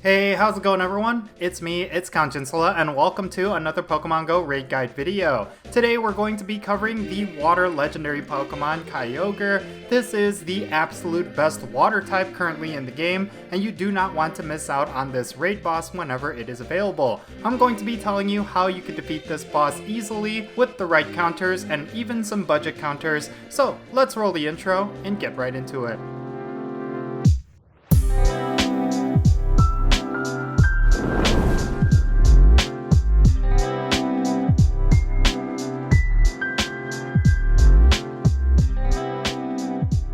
Hey, how's it going everyone? It's me, it's Count Jinsula, and welcome to another Pokemon GO raid guide video. Today we're going to be covering the water legendary Pokemon Kyogre. This is the absolute best water type currently in the game, and you do not want to miss out on this raid boss whenever it is available. I'm going to be telling you how you can defeat this boss easily with the right counters and even some budget counters. So let's roll the intro and get right into it.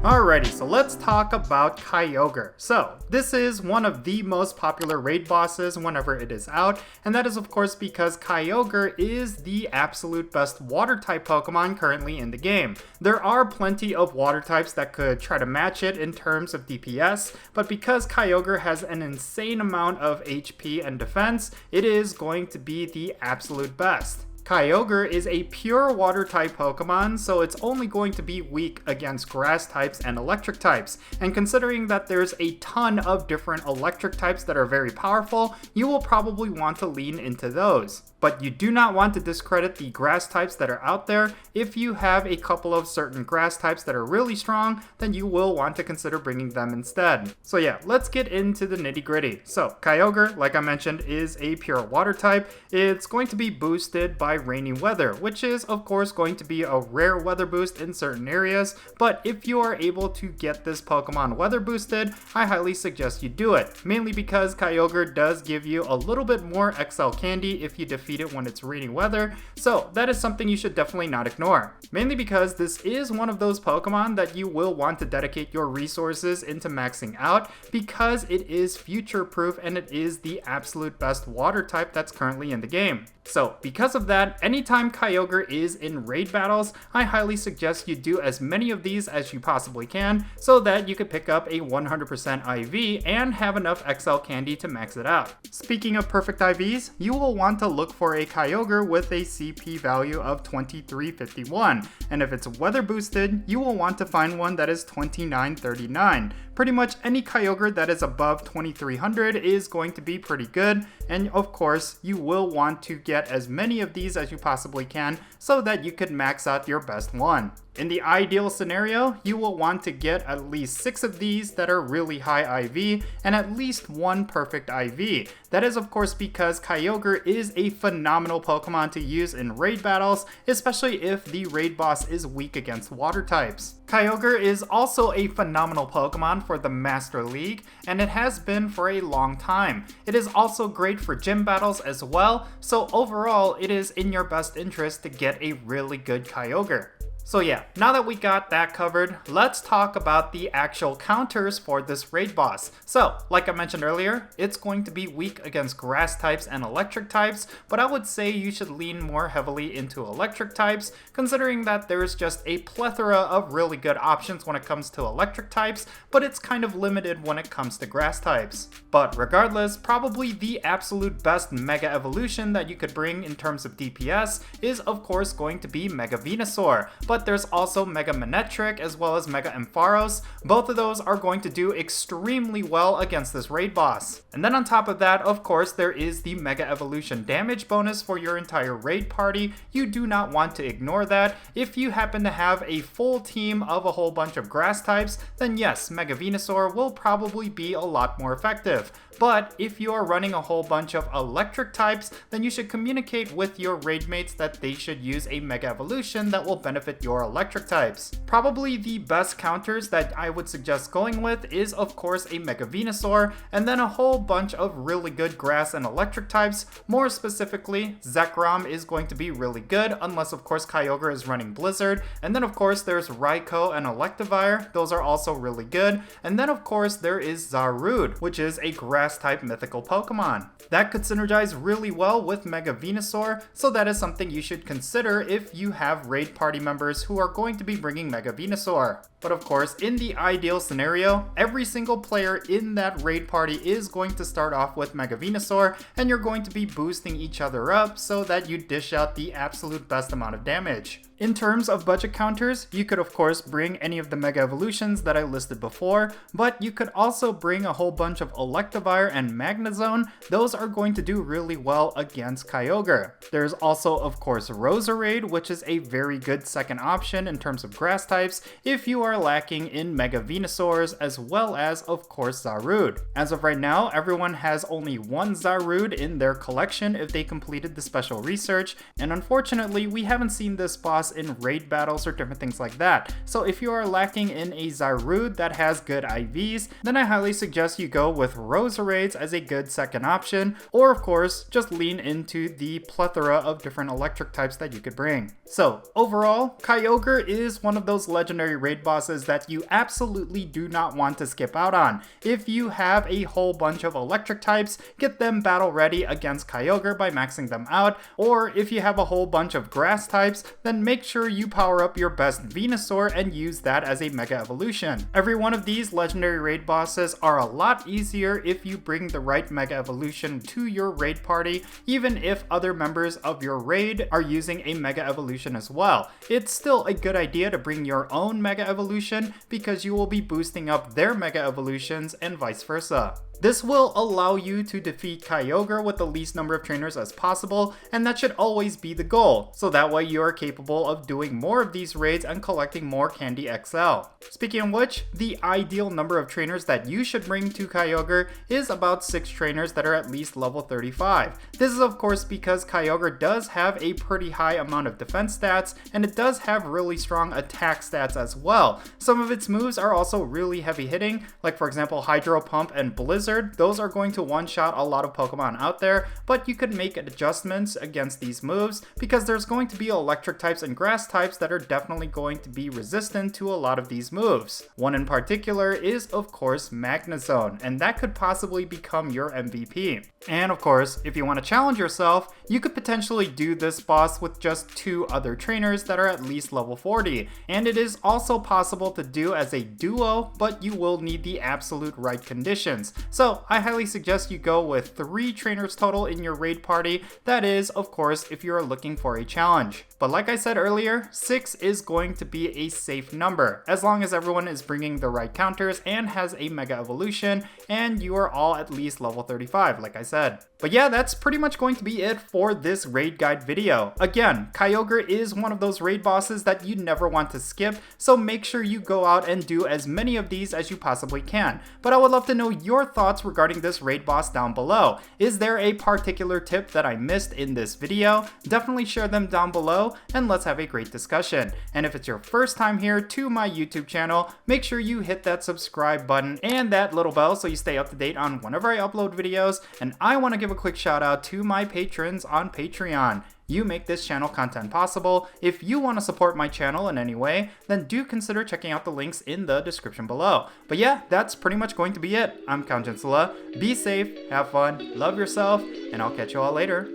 Alrighty, so let's talk about Kyogre. So, this is one of the most popular raid bosses whenever it is out, and that is of course because Kyogre is the absolute best water type Pokemon currently in the game. There are plenty of water types that could try to match it in terms of DPS, but because Kyogre has an insane amount of HP and defense, it is going to be the absolute best. Kyogre is a pure water type Pokemon, so it's only going to be weak against grass types and electric types. And considering that there's a ton of different electric types that are very powerful, you will probably want to lean into those. But you do not want to discredit the grass types that are out there. If you have a couple of certain grass types that are really strong, then you will want to consider bringing them instead. So yeah, let's get into the nitty gritty. So Kyogre, like I mentioned, is a pure water type. It's going to be boosted by rainy weather, which is of course going to be a rare weather boost in certain areas. But if you are able to get this Pokemon weather boosted, I highly suggest you do it. Mainly because Kyogre does give you a little bit more XL candy if you defeat it when it's rainy weather, so that is something you should definitely not ignore. Mainly because this is one of those Pokemon that you will want to dedicate your resources into maxing out because it is future proof and it is the absolute best water type that's currently in the game. So because of that, anytime Kyogre is in raid battles, I highly suggest you do as many of these as you possibly can so that you could pick up a 100% IV and have enough XL candy to max it out. Speaking of perfect IVs, you will want to look for a Kyogre with a CP value of 2351, and if it's weather boosted, you will want to find one that is 2939. Pretty much any Kyogre that is above 2300 is going to be pretty good, and of course you will want to get as many of these as you possibly can so that you could max out your best one. In the ideal scenario, you will want to get at least 6 of these that are really high IV and at least 1 perfect IV. That is of course because Kyogre is a phenomenal Pokemon to use in raid battles, especially if the raid boss is weak against water types. Kyogre is also a phenomenal Pokemon for the Master League, and it has been for a long time. It is also great for gym battles as well, so overall it is in your best interest to get a really good Kyogre. So yeah, now that we got that covered, let's talk about the actual counters for this raid boss. So, like I mentioned earlier, it's going to be weak against grass types and electric types, but I would say you should lean more heavily into electric types, considering that there's just a plethora of really good options when it comes to electric types, but it's kind of limited when it comes to grass types. But regardless, probably the absolute best Mega Evolution that you could bring in terms of DPS is of course going to be Mega Venusaur. But there's also Mega Manectric as well as Mega Ampharos. Both of those are going to do extremely well against this raid boss. And then on top of that, of course, there is the Mega Evolution damage bonus for your entire raid party. You do not want to ignore that. If you happen to have a full team of a whole bunch of grass types, then yes, Mega Venusaur will probably be a lot more effective. But if you are running a whole bunch of electric types, then you should communicate with your raid mates that they should use a Mega Evolution that will benefit your electric types. Probably the best counters that I would suggest going with is of course a Mega Venusaur, and then a whole bunch of really good grass and electric types. More specifically, Zekrom is going to be really good, unless of course Kyogre is running Blizzard, and then of course there's Raikou and Electivire, those are also really good, and then of course there is Zarude, which is a grass type mythical Pokemon. That could synergize really well with Mega Venusaur, so that is something you should consider if you have raid party members who are going to be bringing Mega Venusaur. But of course, in the ideal scenario, every single player in that raid party is going to start off with Mega Venusaur, and you're going to be boosting each other up so that you dish out the absolute best amount of damage. In terms of budget counters, you could of course bring any of the Mega Evolutions that I listed before, but you could also bring a whole bunch of Electivire and Magnezone. Those are going to do really well against Kyogre. There's also of course Roserade, which is a very good second option in terms of grass types if you are lacking in Mega Venusaurs, as well as of course Zarude. As of right now, everyone has only one Zarude in their collection if they completed the special research, and unfortunately we haven't seen this boss in raid battles or different things like that. So if you are lacking in a Zarude that has good IVs, then I highly suggest you go with Roserades as a good second option, or of course just lean into the plethora of different electric types that you could bring. So overall, Kyogre is one of those legendary raid bosses that you absolutely do not want to skip out on. If you have a whole bunch of electric types, get them battle ready against Kyogre by maxing them out, or if you have a whole bunch of grass types, then make sure you power up your best Venusaur and use that as a Mega Evolution. Every one of these legendary raid bosses are a lot easier if you bring the right Mega Evolution to your raid party, even if other members of your raid are using a Mega Evolution as well. It's still a good idea to bring your own Mega Evolution because you will be boosting up their Mega Evolutions and vice versa. This will allow you to defeat Kyogre with the least number of trainers as possible, and that should always be the goal, so that way you are capable of doing more of these raids and collecting more Candy XL. Speaking of which, the ideal number of trainers that you should bring to Kyogre is about 6 trainers that are at least level 35. This is of course because Kyogre does have a pretty high amount of defense stats, and it does have really strong attack stats as well. Some of its moves are also really heavy hitting, like for example Hydro Pump and Blizzard. Those are going to one-shot a lot of Pokemon out there, but you could make adjustments against these moves because there's going to be electric types and grass types that are definitely going to be resistant to a lot of these moves. One in particular is of course Magnezone, and that could possibly become your MVP. And of course, if you want to challenge yourself, you could potentially do this boss with just 2 other trainers that are at least level 40, and it is also possible to do as a duo, but you will need the absolute right conditions. So I highly suggest you go with 3 trainers total in your raid party. That is, of course, if you are looking for a challenge. But like I said earlier, 6 is going to be a safe number, as long as everyone is bringing the right counters and has a Mega Evolution, and you are all at least level 35, like I said. But yeah, that's pretty much going to be it for this raid guide video. Again, Kyogre is one of those raid bosses that you never want to skip, so make sure you go out and do as many of these as you possibly can. But I would love to know your thoughts regarding this raid boss down below. Is there a particular tip that I missed in this video? Definitely share them down below and let's have a great discussion. And if it's your first time here to my YouTube channel, make sure you hit that subscribe button and that little bell so you stay up to date on whenever I upload videos. And I want to give a quick shout out to my patrons on Patreon. You make this channel content possible. If you want to support my channel in any way, then do consider checking out the links in the description below. But yeah, that's pretty much going to be it. I'm Jinsula. Be safe, have fun, love yourself, and I'll catch you all later.